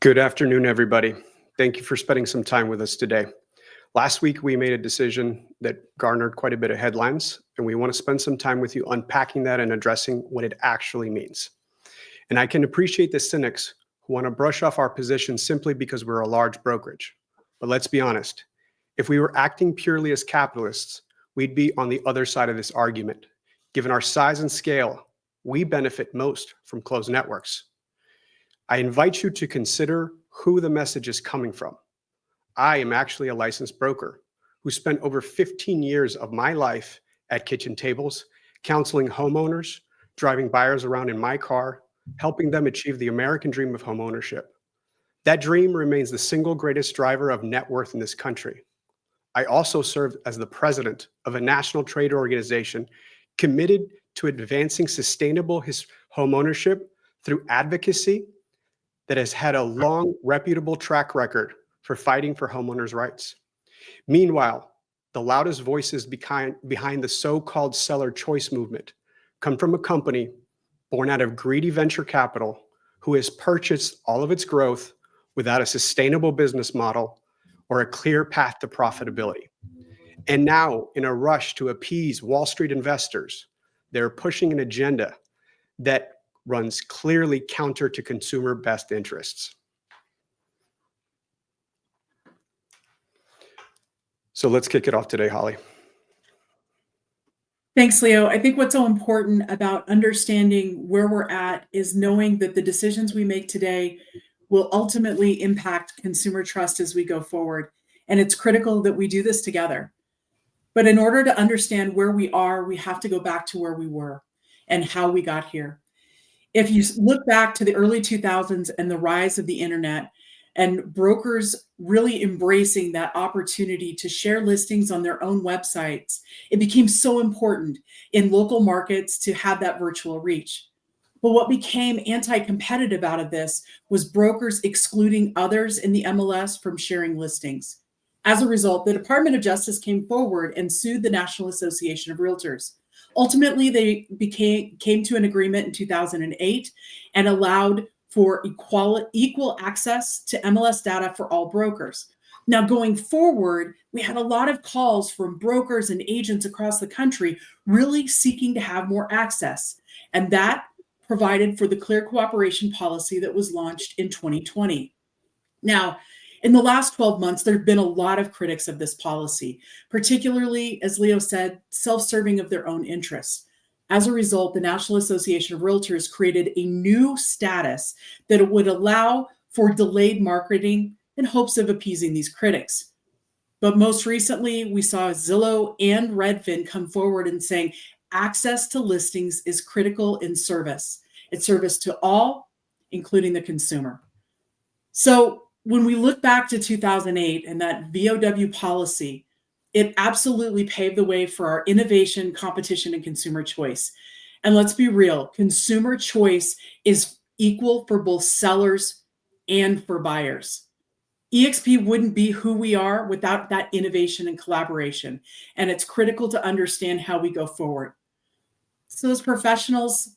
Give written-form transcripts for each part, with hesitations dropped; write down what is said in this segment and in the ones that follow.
Good afternoon, everybody. Thank you for spending some time with us today. Last week, we made a decision that garnered quite a bit of headlines, and we want to spend some time with you unpacking that and addressing what it actually means. And I can appreciate the cynics who want to brush off our position simply because we're a large brokerage. But let's be honest, if we were acting purely as capitalists, we'd be on the other side of this argument. Given our size and scale, we benefit most from closed networks. I invite you to consider who the message is coming from. I am actually a licensed broker who spent over 15 years of my life at kitchen tables, counseling homeowners, driving buyers around in my car, helping them achieve the American dream of homeownership. That dream remains the single greatest driver of net worth in this country. I also served as the president of a national trade organization committed to advancing sustainable homeownership through advocacy that has had a long, reputable track record for fighting for homeowners' rights. Meanwhile, the loudest voices behind the so-called seller choice movement come from a company born out of greedy venture capital who has purchased all of its growth without a sustainable business model or a clear path to profitability. And now, in a rush to appease Wall Street investors, they're pushing an agenda that runs clearly counter to consumer best interests. So let's kick it off today, Holly. Thanks, Leo. I think what's so important about understanding where we're at is knowing that the decisions we make today will ultimately impact consumer trust as we go forward. And it's critical that we do this together. But in order to understand where we are, we have to go back to where we were and how we got here. If you look back to the early 2000s and the rise of the internet and brokers really embracing that opportunity to share listings on their own websites, it became so important in local markets to have that virtual reach. But what became anti-competitive out of this was brokers excluding others in the MLS from sharing listings. As a result, the Department of Justice came forward and sued the National Association of Realtors. Ultimately, they came to an agreement in 2008 and allowed for equal access to MLS data for all brokers. Now, going forward, we had a lot of calls from brokers and agents across the country really seeking to have more access. And that provided for the Clear Cooperation policy that was launched in 2020. Now, in the last 12 months, there have been a lot of critics of this policy, particularly, as Leo said, self-serving of their own interests. As a result, the National Association of Realtors created a new status that would allow for delayed marketing in hopes of appeasing these critics. But most recently, we saw Zillow and Redfin come forward and saying access to listings is critical in service. It's service to all, including the consumer. So when we look back to 2008 and that VOW policy, it absolutely paved the way for our innovation, competition, and consumer choice. And let's be real, consumer choice is equal for both sellers and for buyers. eXp wouldn't be who we are without that innovation and collaboration. And it's critical to understand how we go forward. So as professionals,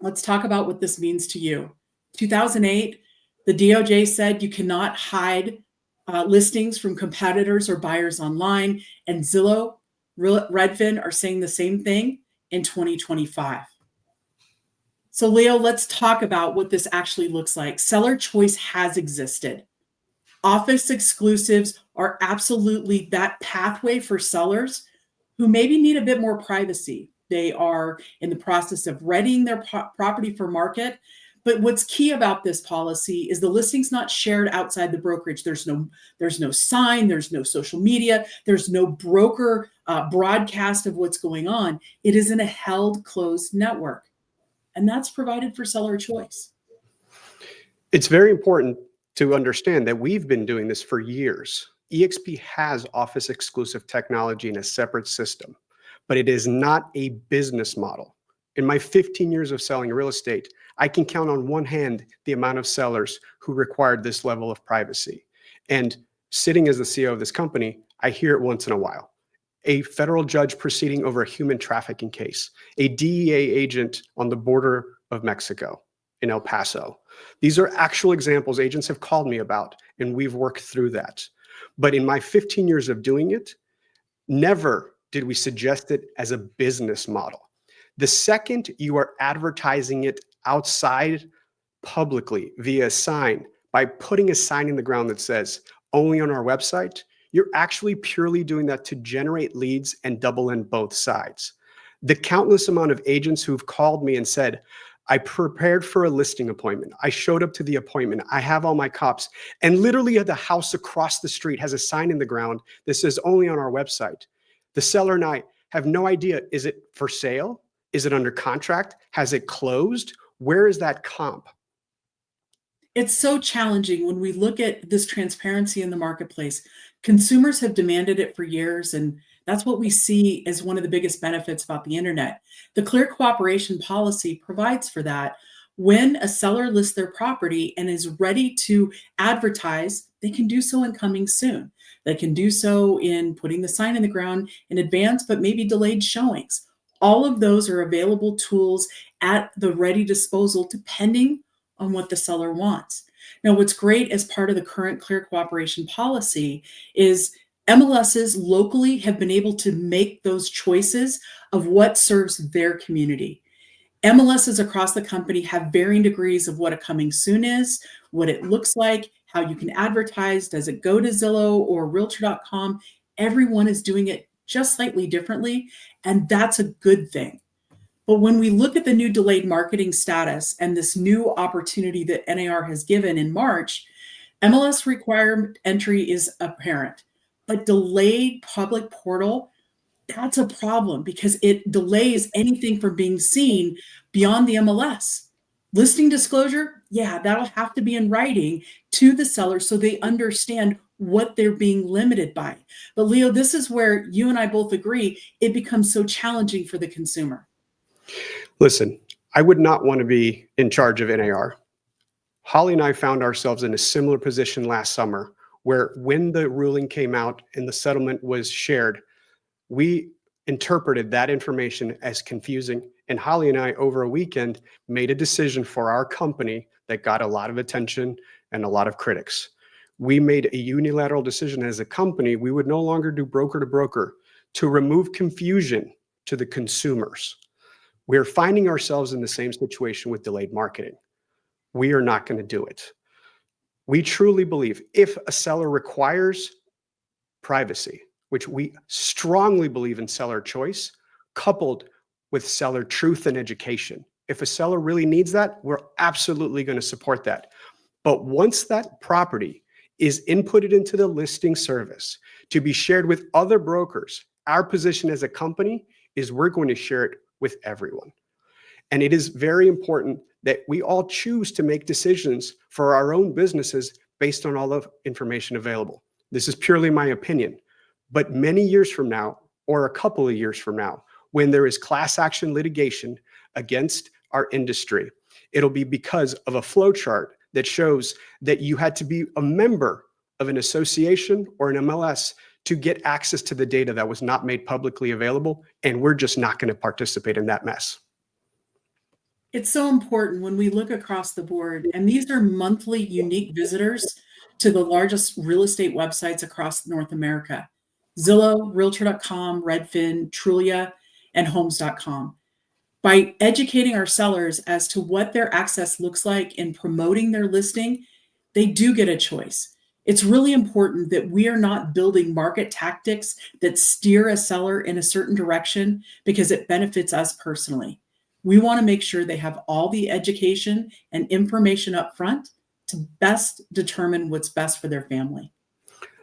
let's talk about what this means to you. 2008, the DOJ said you cannot hide listings from competitors or buyers online, and Zillow, Redfin are saying the same thing in 2025. So Leo, let's talk about what this actually looks like. Seller choice has existed. Office exclusives are absolutely that pathway for sellers who maybe need a bit more privacy. They are in the process of readying their property for market. But what's key about this policy is the listing's not shared outside the brokerage. There's no sign, there's no social media, there's no broker broadcast of what's going on. It is in a held closed network. And that's provided for seller choice. It's very important to understand that we've been doing this for years. eXp has office exclusive technology in a separate system, but it is not a business model. In my 15 years of selling real estate, I can count on one hand the amount of sellers who required this level of privacy. And sitting as the CEO of this company, I hear it once in a while. A federal judge proceeding over a human trafficking case, a DEA agent on the border of Mexico, in El Paso. These are actual examples agents have called me about, and we've worked through that. But in my 15 years of doing it, never did we suggest it as a business model. The second you are advertising it outside publicly via a sign, by putting a sign in the ground that says only on our website, you're actually purely doing that to generate leads and double in both sides. The countless amount of agents who've called me and said, I prepared for a listing appointment. I showed up to the appointment. I have all my cops. And literally the house across the street has a sign in the ground that says only on our website. The seller and I have no idea, is it for sale? Is it under contract? Has it closed? Where is that comp? It's so challenging when we look at this transparency in the marketplace. Consumers have demanded it for years, and that's what we see as one of the biggest benefits about the internet. The clear cooperation policy provides for that. When a seller lists their property and is ready to advertise, they can do so in coming soon. They can do so in putting the sign in the ground in advance, but maybe delayed showings. All of those are available tools at the ready disposal, depending on what the seller wants. Now, what's great as part of the current clear cooperation policy is MLSs locally have been able to make those choices of what serves their community. MLSs across the company have varying degrees of what a coming soon is, what it looks like, how you can advertise, does it go to Zillow or Realtor.com? Everyone is doing it just slightly differently, and that's a good thing. But when we look at the new delayed marketing status and this new opportunity that NAR has given in March, MLS requirement entry is apparent. But delayed public portal, that's a problem because it delays anything from being seen beyond the MLS. Listing disclosure, yeah, that'll have to be in writing to the seller so they understand what they're being limited by. But Leo, this is where you and I both agree it becomes so challenging for the consumer. Listen, I would not want to be in charge of NAR. Holly and I found ourselves in a similar position last summer where when the ruling came out and the settlement was shared, we interpreted that information as confusing. And Holly and I, over a weekend, made a decision for our company that got a lot of attention and a lot of critics. We made a unilateral decision as a company. We would no longer do broker to broker to remove confusion to the consumers. We're finding ourselves in the same situation with delayed marketing. We are not going to do it. We truly believe if a seller requires privacy, which we strongly believe in seller choice, coupled with seller truth and education. If a seller really needs that, we're absolutely going to support that. But once that property is inputted into the listing service to be shared with other brokers, our position as a company is we're going to share it with everyone. And it is very important that we all choose to make decisions for our own businesses based on all the information available. This is purely my opinion. But many years from now, or a couple of years from now, when there is class action litigation against our industry, it'll be because of a flow chart that shows that you had to be a member of an association or an MLS to get access to the data that was not made publicly available, and we're just not going to participate in that mess. It's so important when we look across the board, and these are monthly unique visitors to the largest real estate websites across North America: Zillow, Realtor.com, Redfin, Trulia, and Homes.com. By educating our sellers as to what their access looks like in promoting their listing, they do get a choice. It's really important that we are not building market tactics that steer a seller in a certain direction because it benefits us personally. We want to make sure they have all the education and information up front to best determine what's best for their family.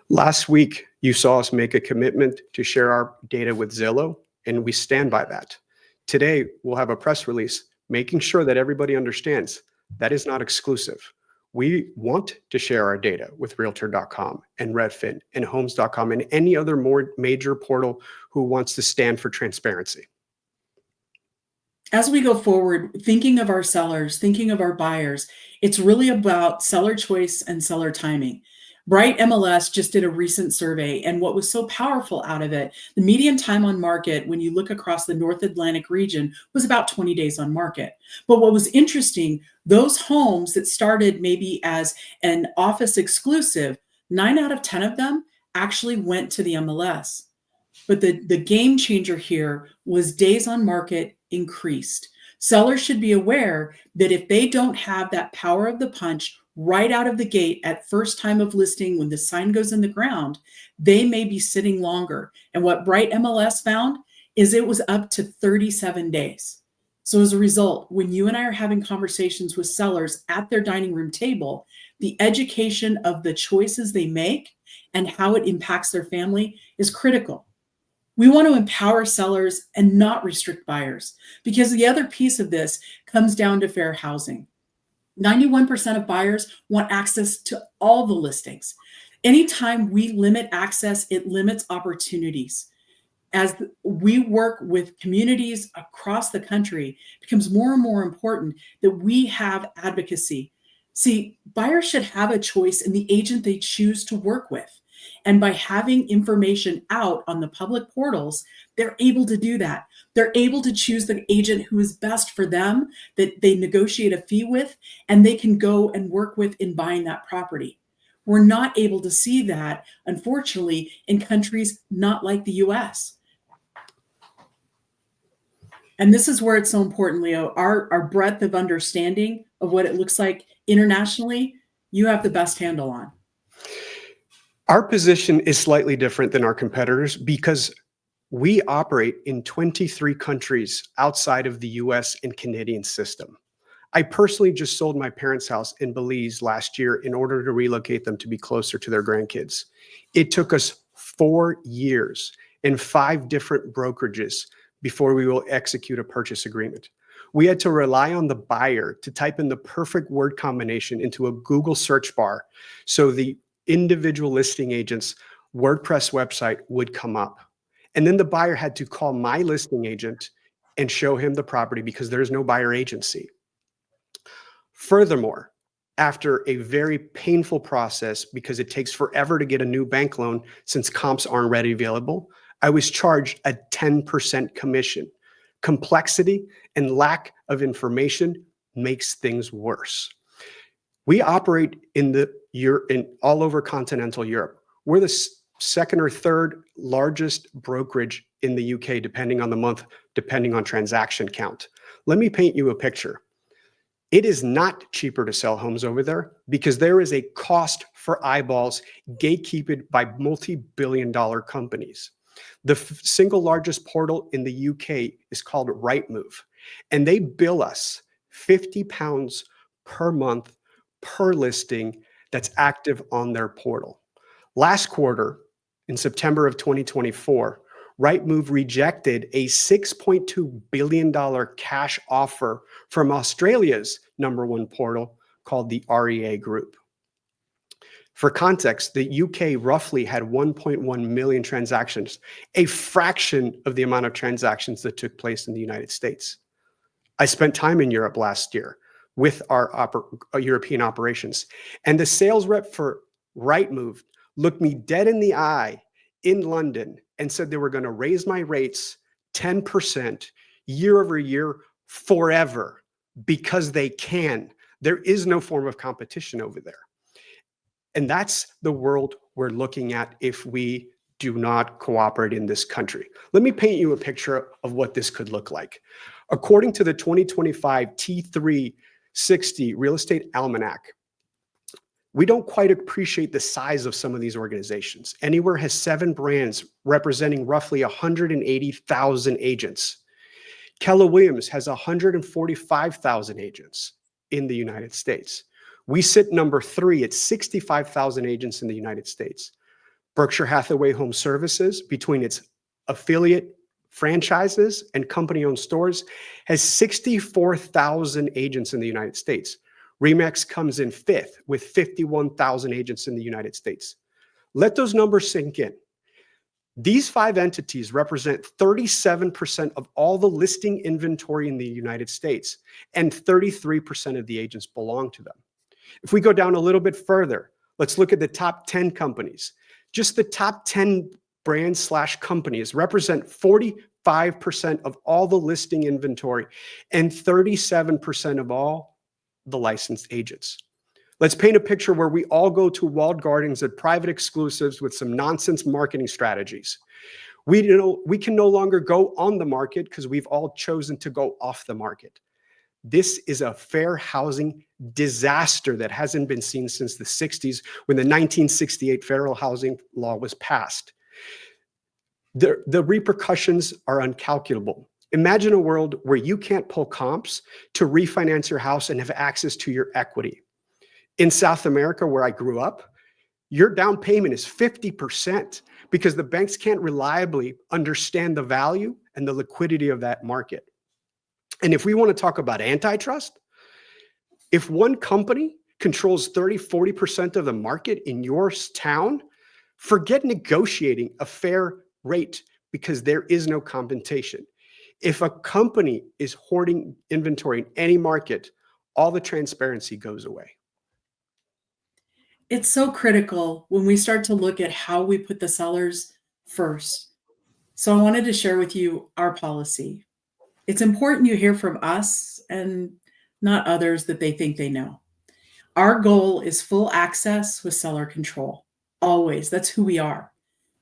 Last week, you saw us make a commitment to share our data with Zillow, and we stand by that. Today, we'll have a press release making sure that everybody understands that is not exclusive. We want to share our data with Realtor.com and Redfin and Homes.com and any other more major portal who wants to stand for transparency. As we go forward, thinking of our sellers, thinking of our buyers, it's really about seller choice and seller timing. Bright MLS just did a recent survey, and what was so powerful out of it, the median time on market when you look across the North Atlantic region was about 20 days on market. But what was interesting, those homes that started maybe as an office exclusive, 9 out of 10 of them actually went to the MLS. But the game changer here was days on market increased. Sellers should be aware that if they don't have that power of the punch right out of the gate at first time of listing when the sign goes in the ground, they may be sitting longer. And what Bright MLS found is it was up to 37 days. So as a result, when you and I are having conversations with sellers at their dining room table, the education of the choices they make and how it impacts their family is critical. We want to empower sellers and not restrict buyers, because the other piece of this comes down to fair housing. 91% of buyers want access to all the listings. Anytime we limit access, it limits opportunities. As we work with communities across the country, it becomes more and more important that we have advocacy. See, buyers should have a choice in the agent they choose to work with. And by having information out on the public portals, they're able to do that. They're able to choose the agent who is best for them, that they negotiate a fee with, and they can go and work with in buying that property. We're not able to see that, unfortunately, in countries not like the US. And this is where it's so important, Leo, our breadth of understanding of what it looks like internationally, you have the best handle on. Our position is slightly different than our competitors because we operate in 23 countries outside of the US and Canadian system. I personally just sold my parents' house in Belize last year in order to relocate them to be closer to their grandkids. It took us 4 years and 5 different brokerages before we will execute a purchase agreement. We had to rely on the buyer to type in the perfect word combination into a Google search bar so the individual listing agent's WordPress website would come up. And then the buyer had to call my listing agent and show him the property because there's no buyer agency. Furthermore, after a very painful process, because it takes forever to get a new bank loan since comps aren't readily available, I was charged a 10% commission. Complexity and lack of information makes things worse. We operate in all over continental Europe. We're the second or third largest brokerage in the UK, depending on the month, depending on transaction count. Let me paint you a picture. It is not cheaper to sell homes over there because there is a cost for eyeballs gatekeeped by multi-billion-dollar companies. The single largest portal in the UK is called Rightmove, and they bill us £50 per month per listing that's active on their portal. Last quarter, in September of 2024, Rightmove rejected a $6.2 billion cash offer from Australia's #1 portal called the REA Group. For context, the UK roughly had 1.1 million transactions, a fraction of the amount of transactions that took place in the United States. I spent time in Europe last year with our European operations, and the sales rep for Rightmove looked me dead in the eye in London and said they were going to raise my rates 10% year over year forever because they can. There is no form of competition over there. And that's the world we're looking at if we do not cooperate in this country. Let me paint you a picture of what this could look like. According to the 2025 T360 Real Estate Almanac, we don't quite appreciate the size of some of these organizations. Anywhere has 7 brands representing roughly 180,000 agents. Keller Williams has 145,000 agents in the United States. We sit number 3 at 65,000 agents in the United States. Berkshire Hathaway Home Services, between its affiliate franchises and company-owned stores, has 64,000 agents in the United States. RE/MAX comes in 5th with 51,000 agents in the United States. Let those numbers sink in. These 5 entities represent 37% of all the listing inventory in the United States, and 33% of the agents belong to them. If we go down a little bit further, Let's look at the top 10 companies. Just the top 10 brands/companies represent 45% of all the listing inventory and 37% of all the licensed agents. Let's paint a picture where we all go to walled gardens at private exclusives with some nonsense marketing strategies. We can no longer go on the market because we've all chosen to go off the market. This is a fair housing disaster that hasn't been seen since the 60s when the 1968 Federal Housing Law was passed. The repercussions are uncalculable. Imagine a world where you can't pull comps to refinance your house and have access to your equity. In South America, where I grew up, your down payment is 50% because the banks can't reliably understand the value and the liquidity of that market. And if we want to talk about antitrust, if one company controls 30-40% of the market in your town, forget negotiating a fair rate because there is no compensation. If a company is hoarding inventory in any market, all the transparency goes away. It's so critical when we start to look at how we put the sellers first. So I wanted to share with you our policy. It's important you hear from us and not others that they think they know. Our goal is full access with seller control. Always. That's who we are.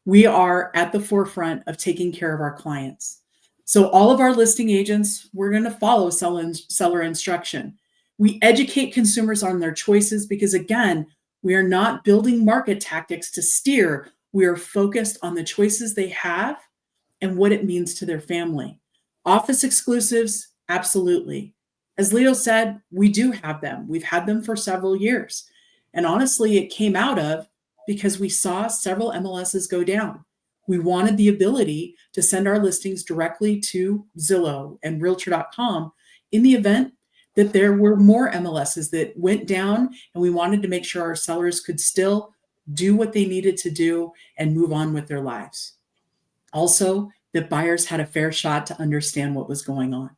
We are at the forefront of taking care of our clients. So all of our listing agents, we're going to follow seller instruction. We educate consumers on their choices because, again, we are not building market tactics to steer. We are focused on the choices they have and what it means to their family. Office exclusives, absolutely. As Leo said, we do have them. We've had them for several years. And honestly, it came out of because we saw several MLSs go down. We wanted the ability to send our listings directly to Zillow and Realtor.com in the event that there were more MLSs that went down, and we wanted to make sure our sellers could still do what they needed to do and move on with their lives. Also, that buyers had a fair shot to understand what was going on.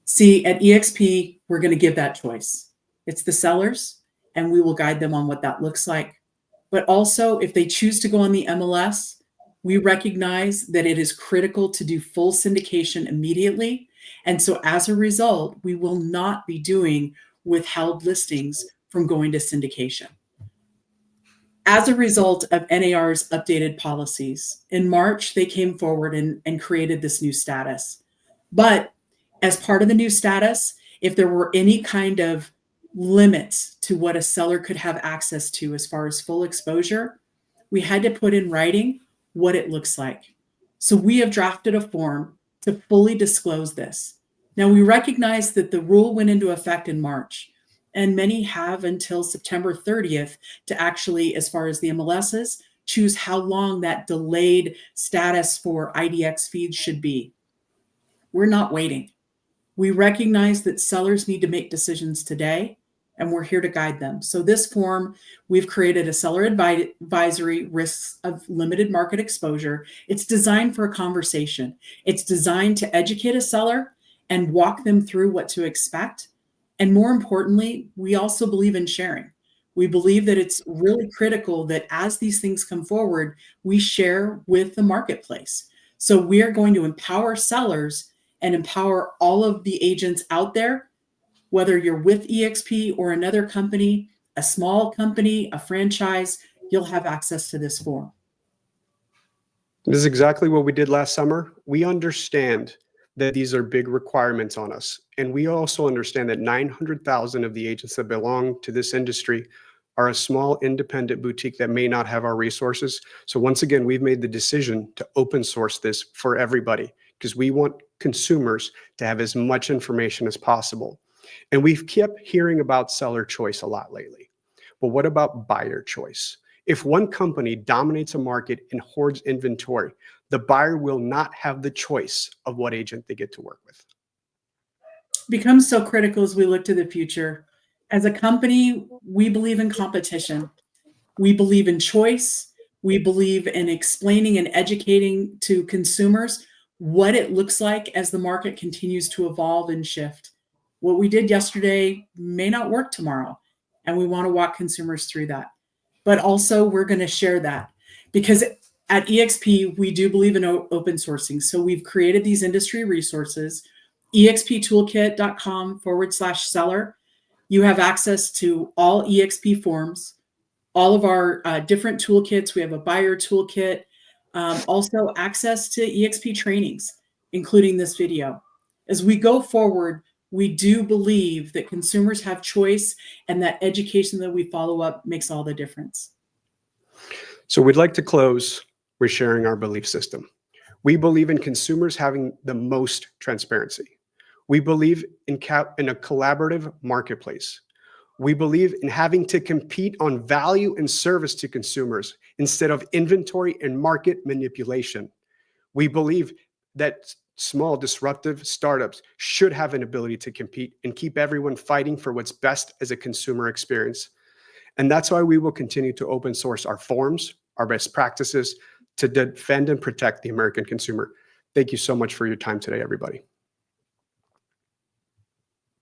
See, at eXp, we're going to give that choice. It's the sellers, and we will guide them on what that looks like. But also, if they choose to go on the MLS, we recognize that it is critical to do full syndication immediately. And so as a result, we will not be doing withheld listings from going to syndication. As a result of NAR's updated policies, in March, they came forward and created this new status. But as part of the new status, if there were any kind of limits to what a seller could have access to as far as full exposure, we had to put in writing what it looks like. So we have drafted a form to fully disclose this. Now, we recognize that the rule went into effect in March, and many have until September 30th to actually, as far as the MLSs, choose how long that delayed status for IDX feeds should be. We're not waiting. We recognize that sellers need to make decisions today, and we're here to guide them. So this form, we've created a seller advisory risks of limited market exposure. It's designed for a conversation. It's designed to educate a seller and walk them through what to expect. And more importantly, we also believe in sharing. We believe that it's really critical that as these things come forward, we share with the marketplace. So we are going to empower sellers and empower all of the agents out there, whether you're with eXp or another company, a small company, a franchise, you'll have access to this form. This is exactly what we did last summer. We understand that these are big requirements on us. And we also understand that 900,000 of the agents that belong to this industry are a small independent boutique that may not have our resources. So once again, we've made the decision to open source this for everybody because we want consumers to have as much information as possible. And we've kept hearing about seller choice a lot lately. But what about buyer choice? If one company dominates a market and hoards inventory, the buyer will not have the choice of what agent they get to work with. Becomes so critical as we look to the future. As a company, we believe in competition. We believe in choice. We believe in explaining and educating to consumers what it looks like as the market continues to evolve and shift. What we did yesterday may not work tomorrow, and we want to walk consumers through that. but also we're going to share that because at EXP, we do believe in open sourcing. So we've created these industry resources, exptoolkit.com/seller. You have access to all EXP forms, all of our different toolkits. We have a buyer toolkit, also access to EXP trainings, including this video. As we go forward, we do believe that consumers have choice and that education that we follow up makes all the difference. So we'd like to close with sharing our belief system. We believe in consumers having the most transparency. We believe in a collaborative marketplace. We believe in having to compete on value and service to consumers instead of inventory and market manipulation. We believe that small disruptive startups should have an ability to compete and keep everyone fighting for what's best as a consumer experience. And that's why we will continue to open source our forms, our best practices to defend and protect the American consumer. Thank you so much for your time today, everybody.